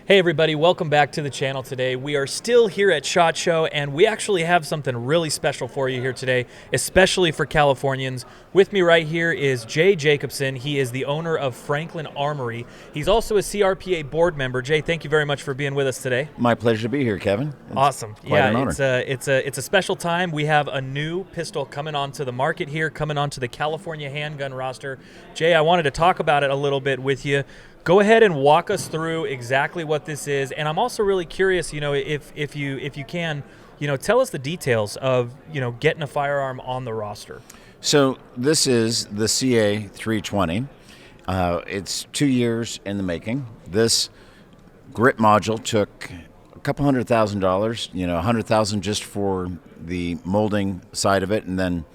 Hey everybody, welcome back to the channel today. We are still here at SHOT Show, and we actually have something really special for you here today, especially for Californians. With me right here is Jay Jacobson. He is the owner of Franklin Armory. He's also a CRPA board member. Jay, thank you very much for being with us today. My pleasure to be here, Kevin. Awesome. Quite an honor. It's a special time. We have a new pistol coming onto the market here, coming onto the California handgun roster. Jay, I wanted to talk about it a little bit with you. Go ahead and walk us through exactly what this is, and I'm also really curious, if you can, tell us the details of, getting a firearm on the roster. So this is the CA 320. It's 2 years in the making. This grip module took a couple $100,000. $100,000 just for the molding side of it, and then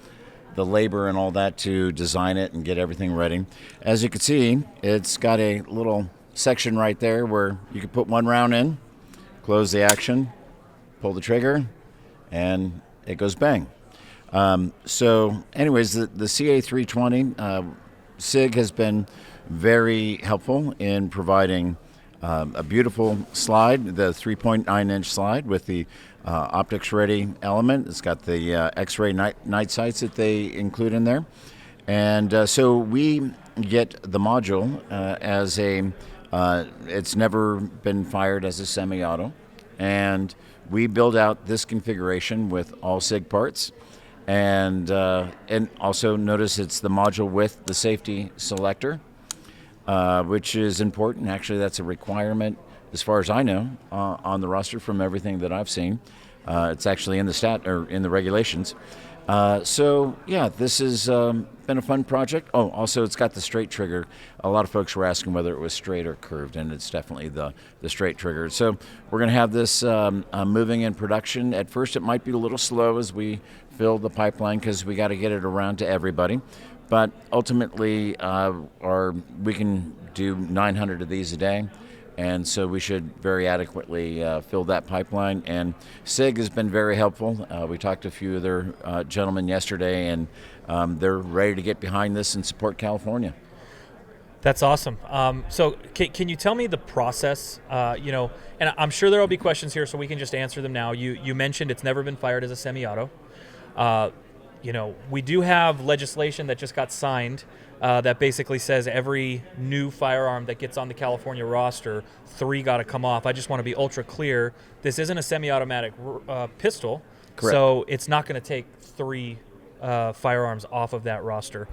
the labor and all that to design it and get everything ready. As you can see, it's got a little section right there where you can put one round in, close the action, pull the trigger, and it goes bang. So anyways, the CA320, SIG has been very helpful in providing a beautiful slide, the 3.9-inch slide with the optics-ready element. It's got the X-ray night sights that they include in there. And so we get the module as it's never been fired as a semi-auto. And we build out this configuration with all SIG parts. And also notice it's the module with the safety selector, which is important. Actually, that's a requirement, as far as I know, on the roster from everything that I've seen. It's actually in the regulations. So yeah, this has been a fun project. Oh, also it's got the straight trigger. A lot of folks were asking whether it was straight or curved, and it's definitely the straight trigger. So we're going to have this moving in production. At first, it might be a little slow as we fill the pipeline because we got to get it around to everybody. But ultimately, we can do 900 of these a day, and so we should very adequately fill that pipeline. And SIG has been very helpful. We talked to a few of their gentlemen yesterday, and they're ready to get behind this and support California. That's awesome. So can you tell me the process, and I'm sure there will be questions here, so we can just answer them now. You mentioned it's never been fired as a semi-auto. We do have legislation that just got signed that basically says every new firearm that gets on the California roster, 3 got to come off. I just want to be ultra clear. This isn't a semi-automatic pistol, Correct. So it's not going to take 3 firearms off of that roster.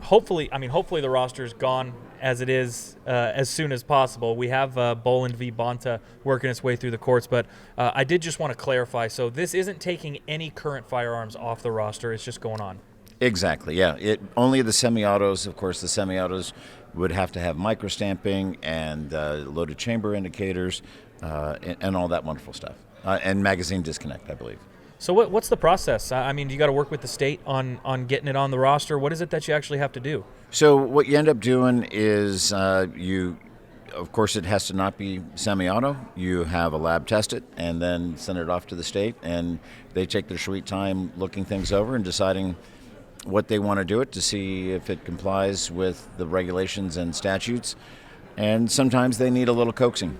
Hopefully the roster's gone as it is as soon as possible. We have Boland v. Bonta working its way through the courts, but I did just want to clarify. So this isn't taking any current firearms off the roster. It's just going on. Exactly, yeah. Only the semi-autos, of course, the semi-autos would have to have micro-stamping and loaded chamber indicators and all that wonderful stuff. And magazine disconnect, I believe. So what's the process? I mean, you got to work with the state on getting it on the roster. What is it that you actually have to do? So what you end up doing is of course, it has to not be semi-auto. You have a lab test it and then send it off to the state, and they take their sweet time looking things over and deciding what they want to do it to see if it complies with the regulations and statutes. And sometimes they need a little coaxing.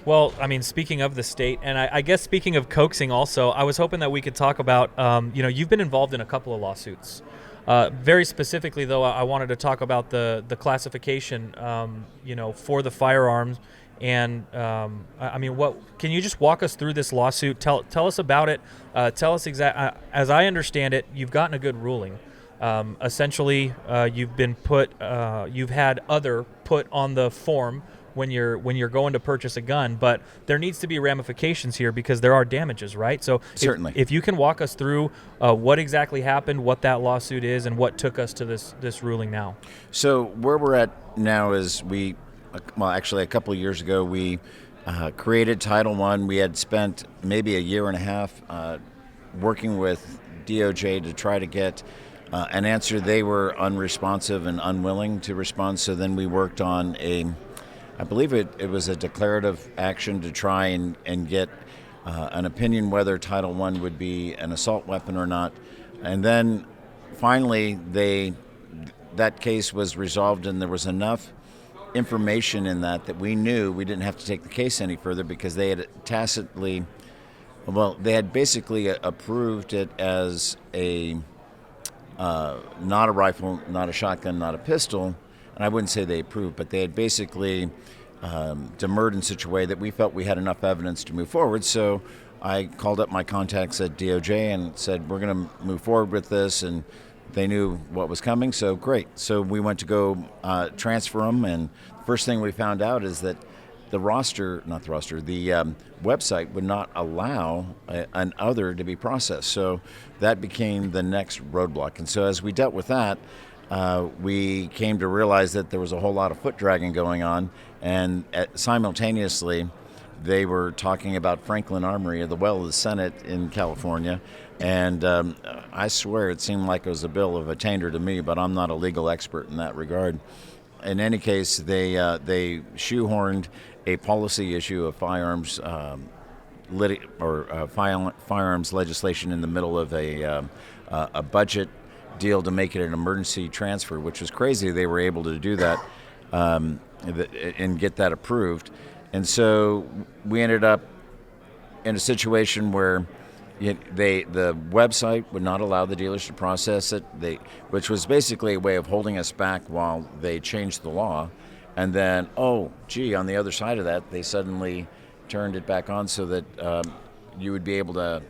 Well, I mean, speaking of the state, and I guess speaking of coaxing also, I was hoping that we could talk about, you've been involved in a couple of lawsuits. Very specifically, though, I wanted to talk about the classification, for the firearms. And, what can you just walk us through this lawsuit? Tell us about it. Tell us as I understand it, you've gotten a good ruling. Essentially, you've had other put on the form when you're going to purchase a gun, but there needs to be ramifications here because there are damages, right? So certainly, if you can walk us through what exactly happened, what that lawsuit is, and what took us to this ruling now. So where we're at now is actually a couple of years ago, we created Title I. We had spent maybe a year and a half working with DOJ to try to get an answer. They were unresponsive and unwilling to respond, so then we worked on I believe it was a declarative action to try and get an opinion whether Title I would be an assault weapon or not. And then finally that case was resolved, and there was enough information in that we knew we didn't have to take the case any further because they had tacitly, well, they had basically approved it as a not a rifle, not a shotgun, not a pistol. And I wouldn't say they approved, but they had basically demurred in such a way that we felt we had enough evidence to move forward. So I called up my contacts at DOJ and said, we're going to move forward with this. And they knew what was coming, so great. So we went to go transfer them, and the first thing we found out is that the website would not allow an other to be processed. So that became the next roadblock. And so as we dealt with that, we came to realize that there was a whole lot of foot dragging going on, and simultaneously they were talking about Franklin Armory, the well of the Senate in California. And I swear it seemed like it was a bill of attainder to me, but I'm not a legal expert in that regard. In any case, they shoehorned a policy issue of firearms firearms legislation in the middle of a budget deal to make it an emergency transfer, which was crazy. They were able to do that and get that approved. And so we ended up in a situation where the website would not allow the dealers to process it, which was basically a way of holding us back while they changed the law. And then, on the other side of that, they suddenly turned it back on so that you would be able to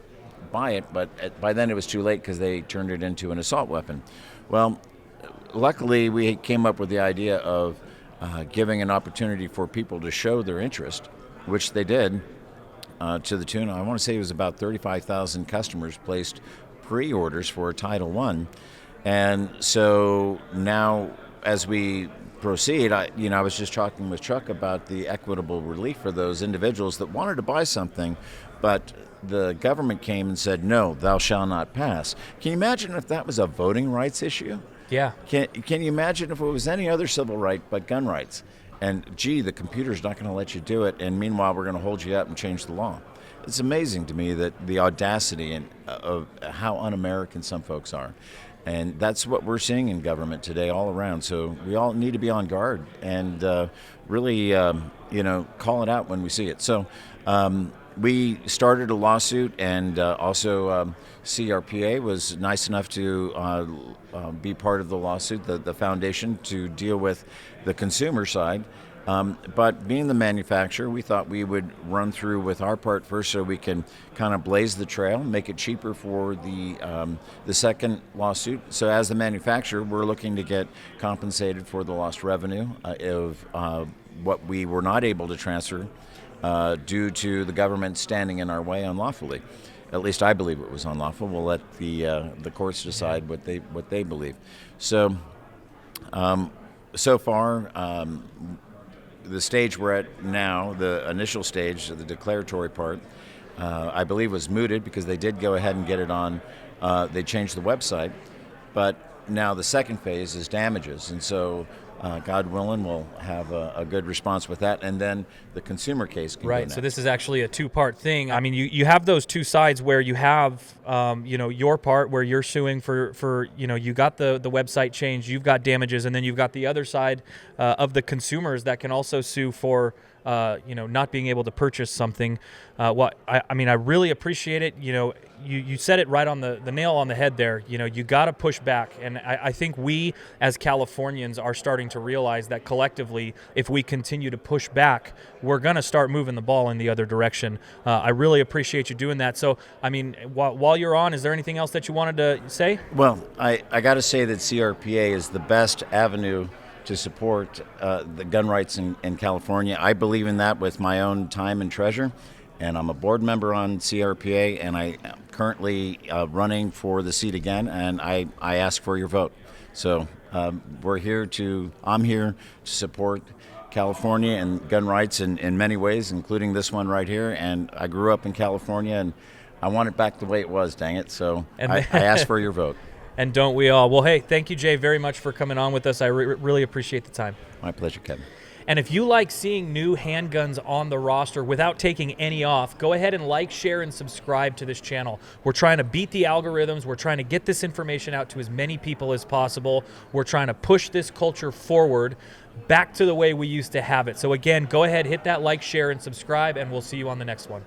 buy it, but by then it was too late because they turned it into an assault weapon. Well, luckily we came up with the idea of giving an opportunity for people to show their interest, which they did. To the tune, I want to say it was about 35,000 customers placed pre-orders for Title I. And so now as we proceed, I was just talking with Chuck about the equitable relief for those individuals that wanted to buy something, but the government came and said, no, thou shalt not pass. Can you imagine if that was a voting rights issue? Yeah. Can you imagine if it was any other civil right but gun rights? And the computer's not going to let you do it, and meanwhile we're going to hold you up and change the law. It's amazing to me that the audacity of how un-American some folks are. And that's what we're seeing in government today all around. So we all need to be on guard and really, call it out when we see it. So we started a lawsuit, and also CRPA was nice enough to be part of the lawsuit, the foundation, to deal with the consumer side. But being the manufacturer, we thought we would run through with our part first so we can kind of blaze the trail, make it cheaper for the second lawsuit. So as the manufacturer, we're looking to get compensated for the lost revenue of what we were not able to transfer due to the government standing in our way unlawfully. At least I believe it was unlawful. We'll let the courts decide what they believe. So so far, the stage we're at now, the initial stage, the declaratory part, I believe was mooted because they did go ahead and get it on. They changed the website, but now the second phase is damages, and so God willing, we'll have a good response with that, and then the consumer case can go Right, next. so this is actually a two-part thing. I mean, you have those two sides where you have, your part where you're suing for you got the website changed, you've got damages, and then you've got the other side of the consumers that can also sue for not being able to purchase something. I really appreciate it. You said it right on the nail on the head there. You got to push back. And I think we as Californians are starting to realize that collectively, if we continue to push back, we're going to start moving the ball in the other direction. I really appreciate you doing that. So, while you're on, is there anything else that you wanted to say? Well, I got to say that CRPA is the best avenue to support the gun rights in California. I believe in that with my own time and treasure, and I'm a board member on CRPA, and I am currently running for the seat again, and I ask for your vote. So I'm here to support California and gun rights in many ways, including this one right here, and I grew up in California, and I want it back the way it was, dang it, so I ask for your vote. And don't we all? Well, hey, thank you, Jay, very much for coming on with us. I really appreciate the time. My pleasure, Kevin. And if you like seeing new handguns on the roster without taking any off, go ahead and like, share, and subscribe to this channel. We're trying to beat the algorithms. We're trying to get this information out to as many people as possible. We're trying to push this culture forward back to the way we used to have it. So again, go ahead, hit that like, share, and subscribe, and we'll see you on the next one.